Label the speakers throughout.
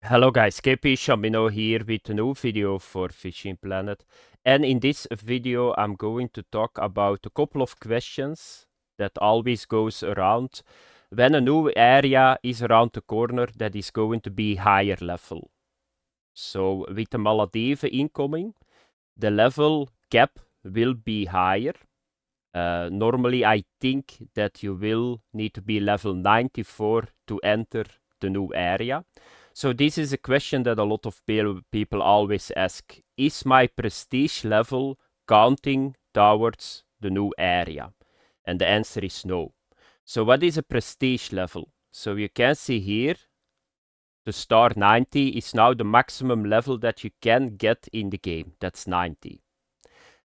Speaker 1: Hello guys, KP Shamino here with a new video for Fishing Planet. And in this video I'm going to talk about a couple of questions that always goes around when a new area is around the corner that is going to be higher level. So with the Maldives incoming, the level cap will be higher. Normally I think that you will need to be level 94 to enter the new area. So this is a question that a lot of people always ask. Is my prestige level counting towards the new area? And the answer is no. So what is a prestige level? So you can see here, the star 90 is now the maximum level that you can get in the game. That's 90.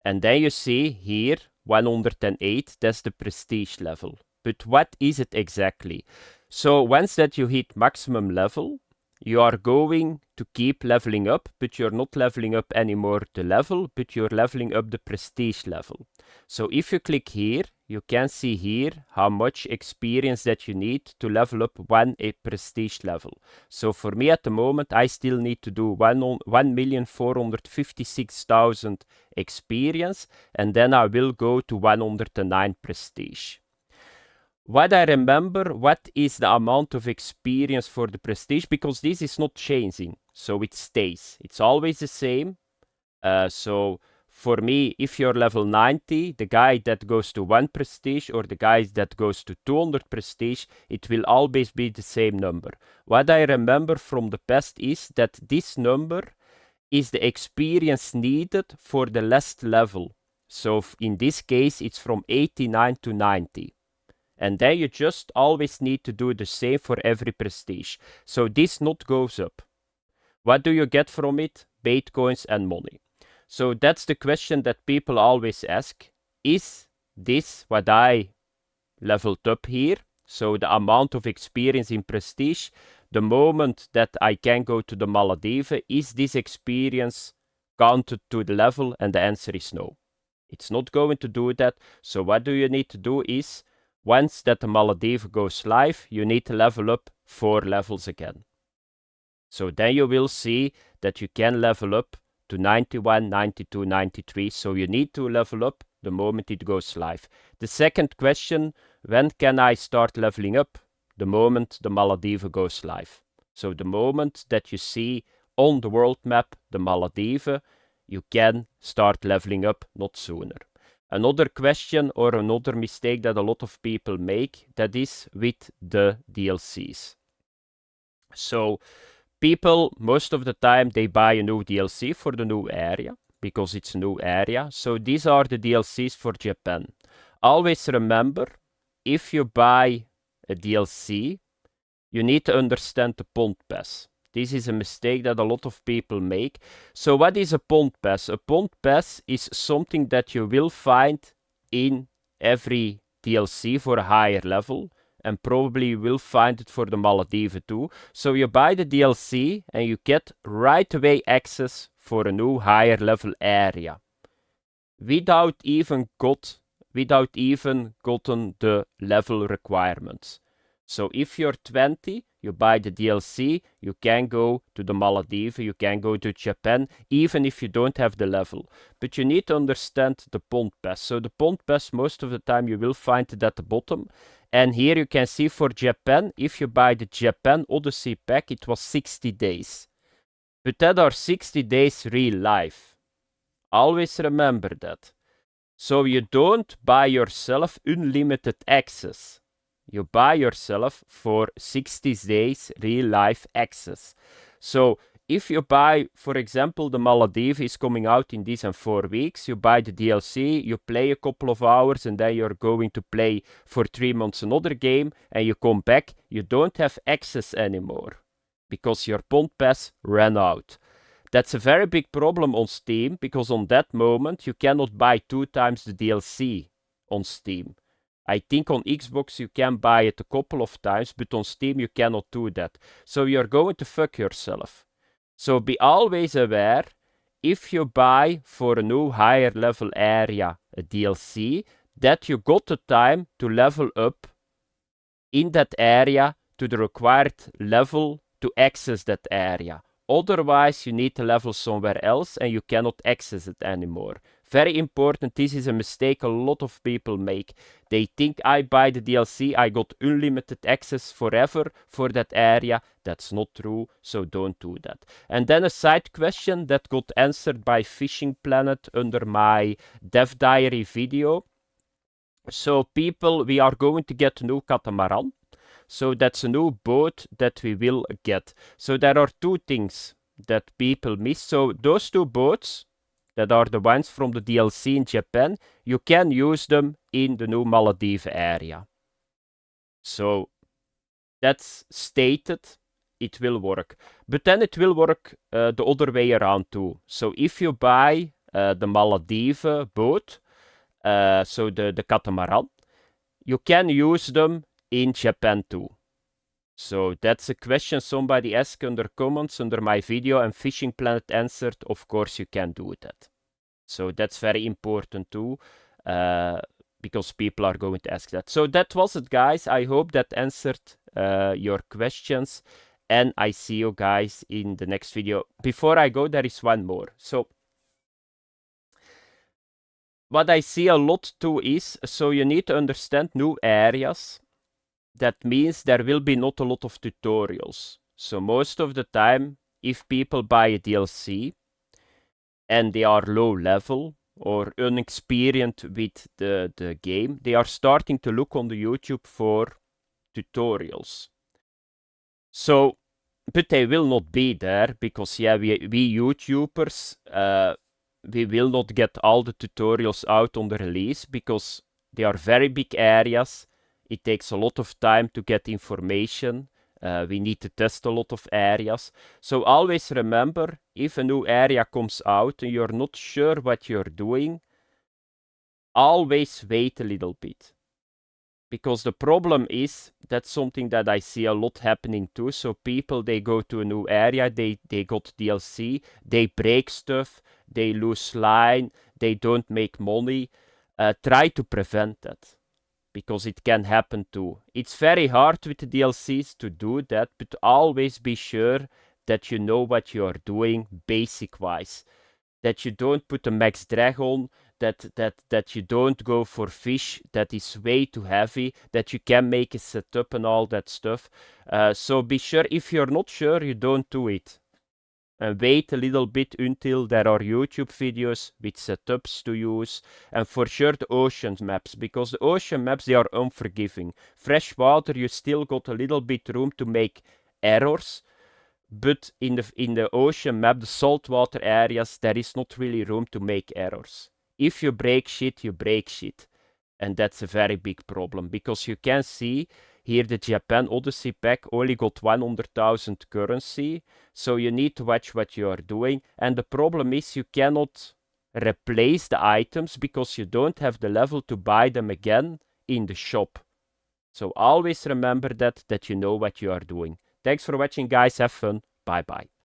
Speaker 1: And then you see here, 108, that's the prestige level. But what is it exactly? So once that you hit maximum level, you are going to keep leveling up, but you're not leveling up anymore the level, but you're leveling up the prestige level. So if you click here, you can see here how much experience that you need to level up a prestige level. So for me at the moment, I still need to do 1,456,000 experience, and then I will go to 109 prestige. What I remember, what is the amount of experience for the prestige? Because this is not changing, so it stays. It's always the same. So for me, if you're level 90, the guy that goes to 1 prestige or the guy that goes to 200 prestige, it will always be the same number. What I remember from the past is that this number is the experience needed for the last level. So in this case, it's from 89 to 90. And then you just always need to do the same for every prestige. So this not goes up. What do you get from it? Bait coins and money. So that's the question that people always ask. Is this what I leveled up here? So the amount of experience in prestige, the moment that I can go to the Maldives, is this experience counted to the level? And the answer is no. It's not going to do that. So what do you need to do is, once that the Maldives goes live, you need to level up 4 levels again. So then you will see that you can level up to 91, 92, 93. So you need to level up the moment it goes live. The second question, when can I start leveling up? The moment the Maldives goes live. So the moment that you see on the world map the Maldives, you can start leveling up, not sooner. Another question or another mistake that a lot of people make, that is with the DLCs. So people, most of the time, they buy a new DLC for the new area, because it's a new area. So these are the DLCs for Japan. Always remember, if you buy a DLC, you need to understand the pond pass. This is a mistake that a lot of people make. So what is a pond pass? A pond pass is something that you will find in every DLC for a higher level, and probably you will find it for the Maldives too. So you buy the DLC and you get right away access for a new higher level area, without even gotten the level requirements. So if you're 20, you buy the DLC, you can go to the Maldives, you can go to Japan, even if you don't have the level. But you need to understand the pond pass. So the pond pass, most of the time you will find it at the bottom. And here you can see for Japan, if you buy the Japan Odyssey pack, it was 60 days. But that are 60 days real life. Always remember that. So you don't buy yourself unlimited access. You buy yourself for 60 days real life access. So if you buy, for example, the Maldives is coming out in these 4 weeks, you buy the DLC, you play a couple of hours, and then you're going to play for 3 months another game, and you come back, you don't have access anymore, because your pond pass ran out. That's a very big problem on Steam, because on that moment you cannot buy 2 times the DLC on Steam. I think on Xbox you can buy it a couple of times, but on Steam you cannot do that. So you're going to fuck yourself. So be always aware, if you buy for a new higher level area a DLC, that you got the time to level up in that area to the required level to access that area. Otherwise, you need to level somewhere else and you cannot access it anymore. Very important, this is a mistake a lot of people make. They think I buy the DLC, I got unlimited access forever for that area. That's not true, so don't do that. And then a side question that got answered by Fishing Planet under my Dev Diary video. So people, we are going to get a new Catamaran. So that's a new boat that we will get. So there are two things that people miss. So those two boats, that are the ones from the DLC in Japan, you can use them in the new Maldives area. So that's stated, it will work. But then it will work the other way around too. So if you buy the Maldives boat, so the Catamaran, you can use them in Japan too. So that's a question somebody asked under comments under my video, and Fishing Planet answered, of course you can do that. So that's very important too, because people are going to ask that. So that was it, guys. I hope that answered your questions, and I see you guys in the next video. Before I go, there is one more. So what I see a lot too is, so you need to understand new areas. That means there will be not a lot of tutorials. So most of the time, if people buy a DLC and they are low level or inexperienced with the game, they are starting to look on the YouTube for tutorials. So, but they will not be there because, yeah, we YouTubers, we will not get all the tutorials out on the release because they are very big areas. It takes a lot of time to get information. We need to test a lot of areas. So always remember, if a new area comes out and you're not sure what you're doing, always wait a little bit. Because the problem is, that's something that I see a lot happening too. So people, they go to a new area, they got DLC, they break stuff, they lose line, they don't make money. Try to prevent that. Because it can happen too. It's very hard with the DLCs to do that, but always be sure that you know what you are doing basic-wise. That you don't put a max drag on, that you don't go for fish that is way too heavy, that you can make a setup and all that stuff. So be sure, if you're not sure, you don't do it. And wait a little bit until there are YouTube videos with setups to use, and for sure the ocean maps, because the ocean maps, they are unforgiving. Fresh water, you still got a little bit room to make errors, but in the ocean map, the saltwater areas, there is not really room to make errors. If you break shit, you break shit. And that's a very big problem, because you can see here the Japan Odyssey pack only got 100,000 currency, so you need to watch what you are doing. And the problem is you cannot replace the items because you don't have the level to buy them again in the shop. So always remember that you know what you are doing. Thanks for watching, guys. Have fun. Bye bye.